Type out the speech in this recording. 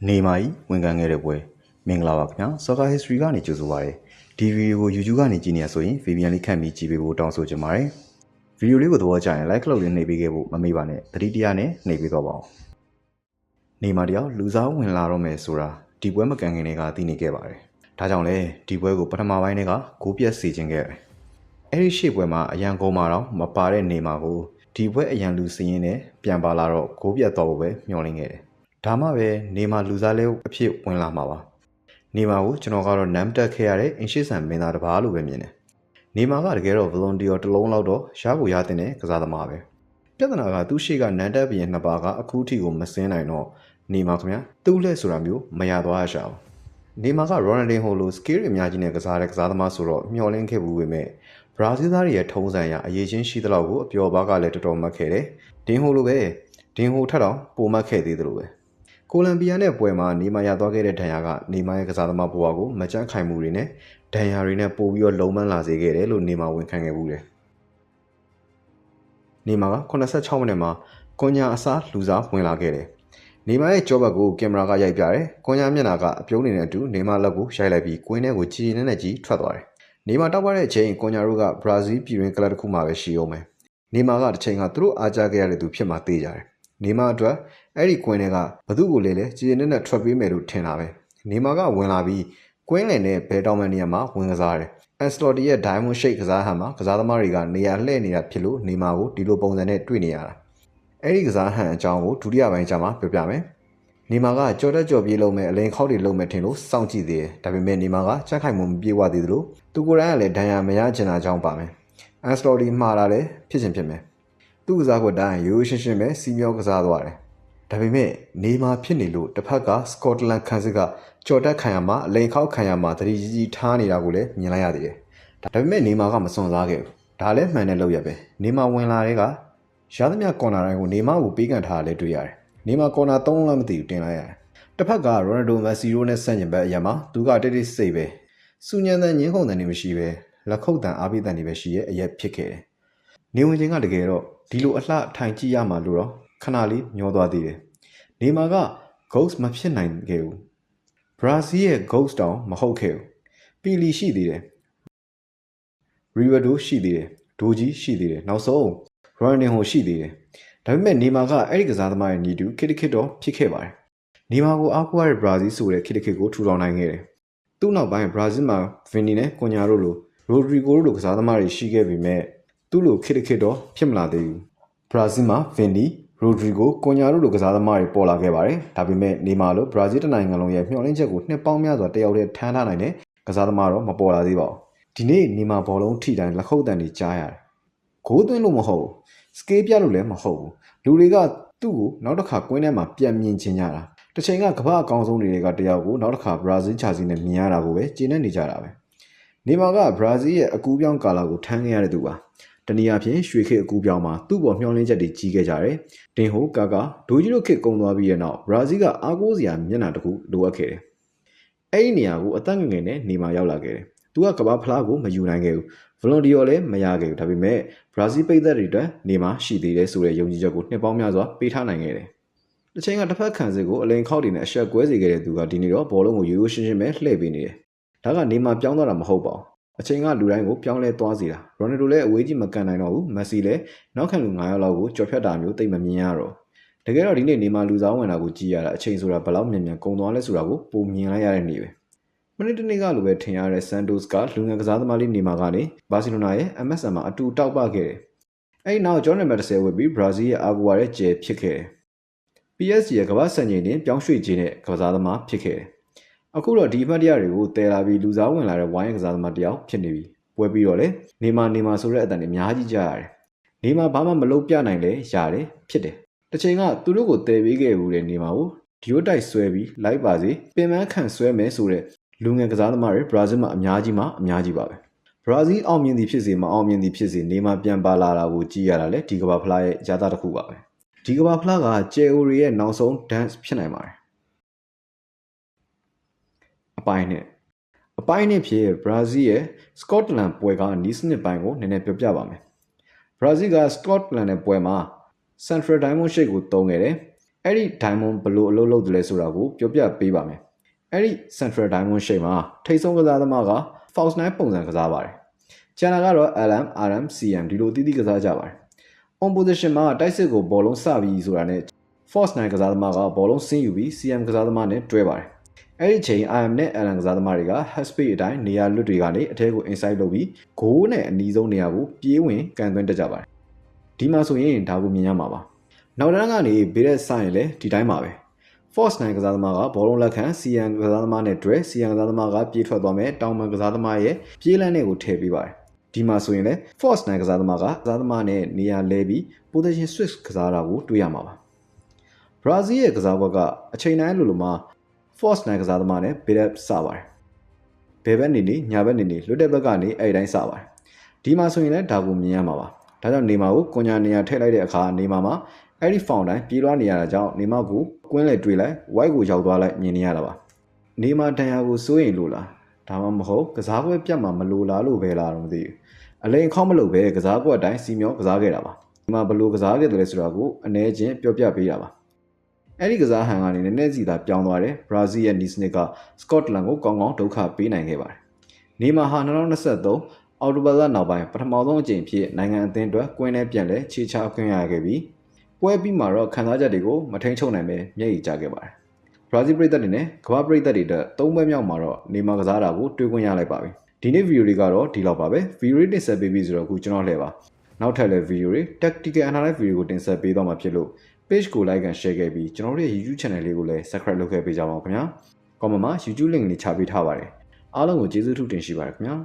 နေမာကြီးဝန်ခံခဲ့တဲ့ပွဲမင်္ဂလာပါခင်ဗျာ Soccer History ကနေကြိုဆိုပါရစေဒီဗီဒီယိုကို YouTube ကနေကြည့်နေရဆိုရင် Vivian လေးခန့်ပြီးကြည့်ပေးဖို့တောင်းဆိုချင်ပါတယ်ဗီဒီယိုလေးကိုသဘောကျရင် like လုပ်လေးနှိပ်ပေးခဲ့ဖို့မမေ့ပါနဲ့သတိတရားနဲ့နှိပ်ပေးတော့ပါအောင်နေမာတယောက်လူစားဝင်လာတော့မယ်ဆိုတာဒီပွဲမကန်ခင်တွေကသိနေခဲ့ပါတယ်ဒါကြောင့်လဲဒီပွဲကိုပထမပိုင်းတွေကဂိုးပြတ်စေခြင်းခဲ့တယ်အဲ့ဒီရှေ့ပွဲမှာအရန်ကုန်မှာတော့မပါတဲ့နေမာကိုဒီပွဲအရန်လူစင်းရင်းနဲ့ပြန်ပါလာတော့ဂိုးပြတ်တော့ဖို့ပဲမျှော်လင့်ခဲ့တယ်ဒါမှပဲနေမာလူစားလဲအဖြစ်ဝင်လာမှာပါနေမာကိုကျွန်တော်ကတော့နမ်တက်ခဲ့ရတဲ့အင်ရှိဆန်မင်းသားတစ်ပါးလိုပဲမြင်တယ်နေမာကတကယ်တော့ volunteer တစ်လုံးလောက်တော့ရှားဖို့ရတဲ့ကစားသမားပဲပြဿနာကသူ့ရှိကနမ်တက်ပြင်နှစ်ပါးကအခုထိကိုမစင်းနိုင်တော့နေမာခင်ဗျာသူ့လက်ဆိုတာမျိုးမရသွားရရှာဘူးနေမာကရော်နယ်ဒင်ဟိုလို skill တွေအများကြီးနဲ့ကစားတဲ့ကစားသမားဆိုတော့မျှော်လင့်ခဲ့ဘူးပေမဲ့ဘရာဇီးသားတွေရဲ့ထုံးစံအရအရေးချင်းရှိသလောက်ကိုအပျော်ပါးကလည်းတော်တော်မှတ်ခဲ့တယ်ဒင်ဟိုလိုပဲဒင်ဟိုထက်တော့ပိုမှတ်ခဲ့သေးတယ်လို့ပဲကိုလံဘီယာနဲ့ပွဲမှာနေမာရသွားခဲ့တဲ့ဒဏ်ရာကနေမာရဲ့ကစားသမားဘဝကိုမကြမ်းခိုင်မှုတွေနဲ့ဒဏ်ရာတွေနဲ့ပို့ပြီးတော့လုံမန်းလာစေခဲ့တယ်လို့နေမာဝန်ခံခဲ့ဘူးတယ်နေမာက86မိနစ်မှာကွန်ညာအစားလူစားဝင်လာခဲ့တယ်နေမာရဲ့ကြောဘက်ကိုကင်မရာကရိုက်ပြတယ်ကွန်ညာမျက်နှာကအပြုံးနေတဲ့အတူနေမာလက်ကိုရိုက်လိုက်ပြီးကွင်းထဲကိုကြည်နေနဲ့ကြီးထွက်သွားတယ်နေမာတောက်ပတဲ့အချိန်ကွန်ညာတို့ကဘရာဇီးပြည်တွင်းကလပ်တစ်ခုမှပဲရှိအောင်မယ်နေမာကတစ်ချိန်ကသူတို့အားကြခဲ့ရတဲ့သူဖြစ်မှသိကြတယ်နေမာအတွက်အဲ့ဒီကွင်းတွေကဘသူ့ကိုလဲကြည်နေနဲ့ထွက်ပေးမယ်လို့ထင်တာပဲနေမာကဝင်လာပြီးကွင်းလယ်နဲ့ဘဲတောင်မန်နေရာမှာဝင်ကစားတယ်အန်စလော်တီရဲ့ Diamond Shake ကစားဟန်မှာကစားသမားတွေကနေရာလှည့်နေတာဖြစ်လို့နေမာကိုဒီလိုပုံစံနဲ့တွေ့နေရတာအဲ့ဒီကစားဟန်အကြောင်းကိုဒုတိယပိုင်းကျမှပြောပြမယ်နေမာကကြော်တက်ကြော်ပြေးလုံးမဲ့အလင်းခေါက်တွေလုံးမဲ့ထင်လို့စောင့်ကြည့်သေးတယ်ဒါပေမဲ့နေမာကချက်ခိုင်မှုမပြေဝသေးသလိုသူကိုယ်တိုင်ကလည်းဒဏ်ရာမရချင်တာကြောင့်ပါမယ်အန်စလော်တီမှားလာတယ်ဖြစ်ချင်ဖြစ်မယ်သူ့ကစားကွက်တိုင်းရိုးရှင်းရှင်းပဲစီမျောကစားသွားတယ်ဒါပေမဲ့နေမာဖြစ်နေလို့တစ်ဖက်ကစကော့တလန်ခန်းစစ်ကကြော်တက်ခံရမှာအလိန်ခေါက်ခံရမှာတတိကြီးကြီးထားနေတာကိုလည်းမြင်လိုက်ရသေးတယ်ဒါပေမဲ့နေမာကမစွန့်စားခဲ့ဘူးဒါလည်းမှန်တဲ့လုပ်ရပဲနေမာဝင်လာတဲ့ကရသမျှကော်နာတိုင်းကိုနေမာကိုပေးကန်ထားတာလည်းတွေ့ရတယ်နေမာကော်နာ3လုံးမသိဘူးတင်လိုက်ရတယ်တစ်ဖက်ကရိုနယ်ဒိုမက်ဆီရိုနဲ့ဆန့်ကျင်ဘက်အရာမှာသူကတိတ်တိတ်စိတ်ပဲစူညံတဲ့ညင်းခုန်တဲ့နေမရှိပဲလက်ခုပ်တန်အားပေးတဲ့နေပဲရှိရဲ့အရက်ဖြစ်ခဲ့တယ်နေဝင်ချင်းကတကယ်တော့ဒီလိုအလှထိုင်ကြည့်ရမှာလို့တော့ခဏလေးညှောသွားသေးတယ်နေမာက ghost မဖြစ်နိုင်ခဲ့ဘူးဘရာဇီးရဲ့ ghost တောင်မဟုတ်ခဲ့ဘူးပီလီရှိသေးတယ်ရီဝါဒိုရှိသေးတယ်ဒိုဂျီရှိသေးတယ်နောက်ဆုံးရိုင်နင်ဟိုရှိသေးတယ်ဒါပေမဲ့နေမာကအဲ့ဒီကစားသမားရဲ့ညီတူခစ်ခစ်တော့ဖြစ်ခဲ့ပါတယ်နေမာကိုအားကိုးရတဲ့ဘရာဇီးဆိုတဲ့ခစ်ခစ်ကိုထူထောင်နိုင်ခဲ့တယ်သူ့နောက်ပိုင်းဘရာဇီးမှာဗင်နီနဲ့ကွန်ညာတို့လိုရိုဒရီဂိုတို့လိုကစားသမားတွေရှိခဲ့ပေမဲ့သူ့လိုခစ်ခစ်တော့ဖြစ်မလာသေးဘူးဘရာဇီးမှာဗင်နီရိုဒရီဂိုကွန်ညာတို့လိုကစားသမားတွေပေါ်လာခဲ့ပါတယ်ဒါပေမဲ့နေမာလိုဘရာဇီးတနိုင်ငံလုံးရဲ့မျှော်လင့်ချက်ကိုနှစ်ပေါင်းများစွာတယောက်တည်းထမ်းထားနိုင်တဲ့ကစားသမားတော့မပေါ်လာသေးပါဘူးဒီနေ့နေမာဘောလုံးထိတိုင်းလက်ခုပ်တန်တွေကြားရတယ်ဂိုးသွင်းလို့မဟုတ်ဘူးစကေးပြလို့လည်းမဟုတ်ဘူးလူတွေကသူ့ကိုနောက်တစ်ခါကွင်းထဲမှာပြန်မြင်ချင်ကြတာတစ်ချိန်ကကမ္ဘာအကောင်းဆုံးတွေကတယောက်ကိုနောက်တစ်ခါဘရာဇီးချာစီနဲ့မြင်ရတာကိုပဲကျေနပ်နေကြတာပဲနေမာကဘရာဇီးရဲ့အကူပြောင်းကာလာကိုထမ်းခဲ့ရတဲ့သူပါတနည်းအားဖြင့်ရွှေခေတ်အကူပြောင်းမှာသူ့ပေါ်မျှော်လင့်ချက်တွေကြီးခဲ့ကြတယ်ဒင်ဟိုကာကာဒိုဂျီတို့ခေတ်ကုန်သွားပြီးတဲ့နောက်ဘရာဇီးကအားကိုးစရာမျက်နှာတစ်ခုလိုအပ်ခဲ့တယ်အဲ့ဒီနေရာကိုအသက်ငယ်ငယ်နဲ့နေမာရောက်လာခဲ့တယ်သူကကမ္ဘာဖလားကိုမယူနိုင်ခဲ့ဘူးဗလွန်ဒီယောလည်းမရခဲ့ဘူးဒါပေမဲ့ဘရာဇီးပိတ်သက်တွေအတွက်နေမာရှိသေးတယ်ဆိုတဲ့ယုံကြည်ချက်ကိုနှစ်ပေါင်းများစွာပေးထားနိုင်ခဲ့တယ်တစ်ချိန်ကတစ်ဖက်ခံစစ်ကိုအလိန်ခေါက်တွေနဲ့အဆက်ကွဲစေခဲ့တဲ့သူကဒီနေ့တော့ဘောလုံးကိုရိုးရိုးရှင်းရှင်းပဲလှည့်ပေးနေတယ်ဒါကနေမာပြောင်းသွားတာမဟုတ်ပါဘူးအချိန်ကလူတိုင်းကိုပြောင်းလဲသွားစေတာရိုနယ်ဒိုလည်းအဝေးကြီးမကန်နိုင်တော့ဘူးမက်ဆီလည်းနောက်ခံလူ9ယောက်လောက်ကိုကြော်ဖြတ်တာမျိုးတိတ်မမြင်ရတော့တကယ်တော့ဒီနေ့နေမာလူစားဝင်တာကိုကြည့်ရတာအချိန်ဆိုတာဘယ်လောက်မြန်မြန်ကုန်သွားလဲဆိုတာကိုပုံမြင်လိုက်ရတဲ့နေ့ပဲမနေ့တနေ့ကလိုပဲထင်ရတဲ့ဆန်တိုစ်ကလူငယ်ကစားသမားလေးနေမာကနေဘာစီလိုနာရဲ့ MSN မှာအတူတောက်ပခဲ့တယ်အဲဒီနောက်ဂျော်နယ်မက်10ဝယ်ပြီးဘရာဇီးရဲ့အာဂူဝါရဲ့ကျဲဖြစ်ခဲ့တယ် PSG ရဲ့ကမ္ဘာစံချိန်တင်ပြောင်းရွှေ့ခြင်းနဲ့ကစားသမားဖြစ်ခဲ့တယ်အခုတော့ဒီအမှတ်တရတွေကိုတည်လာပြီးလူစားဝင်လာတဲ့ဝိုင်းကစားသမားတယောက်ဖြစ်နေပြီပွဲပြီးတော့လေနေမာဆိုတဲ့အတန်တွေအများကြီးကြားရတယ်နေမာဘာမှမလုပ်ပြနိုင်လဲရတယ်ဖြစ်တယ်တစ်ချိန်ကသူတို့ကိုတည်ပေးခဲ့ဘူးတဲ့နေမာကိုဒီယိုတိုက်ဆွဲပြီးလိုက်ပါစေပင်ပန်းခန့်ဆွဲမယ်ဆိုတဲ့လူငယ်ကစားသမားတွေဘရာဇီးမှာအများကြီးပါပဲဘရာဇီးအောင်မြင်သည်ဖြစ်စေမအောင်မြင်သည်ဖြစ်စေနေမာပြန်ပါလာတာကိုကြည့်ရတာလေဒီကမ္ဘာဖလားရဲ့ရတာတစ်ခုပါပဲဒီကမ္ဘာဖလားကဂျေအိုရီရဲ့နောက်ဆုံး dance ဖြစ်နိုင်ပါတယ်အပိုင်းနဲ့ဖြစ်ဘရာဇီးရဲ့စကော့တလန်ပွဲကနီးစနစ်ပိုင်းကိုနည်းနည်းပြောပြပါမယ်ဘရာဇီးကစကော့တလန်ရဲ့ပွဲမှာ Central Diamond Shake ကိုသုံးခဲ့တယ် အဲ့ဒီ diamond ဘလို့အလုပ်လုပ်တယ်လဲဆိုတာကိုပြောပြပေးပါမယ်အဲ့ဒီ central diamond shape မှာထိပ်ဆုံးကစားသမားက false 9ပုံစံကစားပါတယ်ကျန်တာကတော့ LM RM CM ဒီလိုတည်တည်ကစားကြပါတယ် on position မှာတိုက်စစ်ကိုဘောလုံးစပြီးဆိုတာနဲ့ false 9ကစားသမားကဘောလုံးဆင်းယူပြီး CM ကစားသမားနဲ့တွဲပါတယ်အဲ့ဒီချိန် IM နဲ့ LM ကစားသမားတွေက half space အတိုင်းနေရာလွတ်တွေကနေအထဲကို inside လုပ်ပြီးဂိုးနဲ့အနီးဆုံးနေရာကိုပြေးဝင်ကန်သွင်းတက်ကြပါတယ်ဒီမှာဆိုရင်ဒါကိုမြင်ရမှာပါနောက်တန်းကနေဘေးရက်ဆိုင်လည်းဒီတိုင်းပါပဲ force 9ကစားသမားကဘောလုံးလက်ခံ CM ကစားသမားနဲ့တွဲ CM ကစားသမားကပြေးထွက်သွားမယ်တောင်ပန်ကစားသမားရဲ့ပြေးလန်းတွေကိုထည့်ပေးပါတယ်ဒီမှာဆိုရင်လည်း force 9ကစားသမားကကစားသမားနဲ့နေရာလဲပြီး position switch ကစားတာကိုတွေ့ရမှာပါဘရာဇီးရဲ့ကစားကွက်ကအချိန်တိုင်းလိုမှာ force 9ကစားသမားနဲ့ဘေးရက်စပါတယ်ဘယ်ဘက်နေနေညာဘက်နေနေလွတ်တဲ့ဘက်ကနေအဲ့တိုင်းစပါတယ်ဒီမှာဆိုရင်လည်းဒါကိုမြင်ရမှာပါဒါကြောင့်နေမာကိုကွန်ညာနေရာထည့်လိုက်တဲ့အခါနေမာမှာအဲ့ဒီ found တိုင်းပြေးလွှားနေရတာကြောင့်နေမာကိုကွင်းလေတွေးလိုက် white ကိုရောက်သွားလိုက်မြင်နေရတာပါနေမာတန်ရာကိုစိုးရင်လို့လားဒါမှမဟုတ်ကစားကွက်ပြတ်မှာမလိုလားလို့ပဲလားတော့မသိဘူးအလိန်ခေါက်မလို့ပဲကစားကွက်အတိုင်းစီမျောကစားခဲ့တာပါဒီမှာဘယ်လိုကစားခဲ့တယ်လဲဆိုတာကိုအနည်းချင်းပြောပြပေးတာပါအဲ့ဒီကစားဟန်ကနေနည်းနည်းစီသာပြောင်းသွားတယ်ဘရာဇီးရဲ့နီစနစ်ကစကော့တလန်ကိုကောင်းကောင်းဒုက္ခပေးနိုင်ခဲ့ပါတယ်နေမာဟာ2023အော်တိုဘာလနောက်ပိုင်းပထမဆုံးအကြိမ်ဖြစ်နိုင်ငံအသင်းအတွက်ကွင်းထဲပြန်လဲခြေချခွင့်ရခဲ့ပြီးပွဲပြီးမှာတော့ခံစားချက်တွေကိုမထိန်ချုပ်နိုင်ပဲမျက်ရည်ကျခဲ့ပါတယ်ဘရာဇီးပရိသတ်တွေနဲ့ကမ္ဘာပရိသတ်တွေအတွက်၃ပွဲမြောက်မှာတော့နေမာကစားတာကိုတွေ့ခွင့်ရလိုက်ပါပြီဒီနေ့ဗီဒီယိုတွေကတော့ဒီလောက်ပါပဲဗီဒီယိုတင်ဆက်ပေးပြီးဆိုတော့အခုကျွန်တော်လှည့်ပါနောက်ထပ်လည်းဗီဒီယိုတွေ tactical analysis ဗီဒီယိုကိုတင်ဆက်ပေးသွားမှာဖြစ်လို့ page ကို like and share ခဲ့ပြီးကျွန်တော်တို့ရဲ့ YouTube channel လေးကိုလည်း subscribe လုပ်ခဲ့ပေးကြပါဦးခင်ဗျာ comment မှာ YouTube link လေးချပေးထားပါတယ်အားလုံးကိုကျေးဇူးထူးတင်ရှိပါတယ်ခင်ဗျာ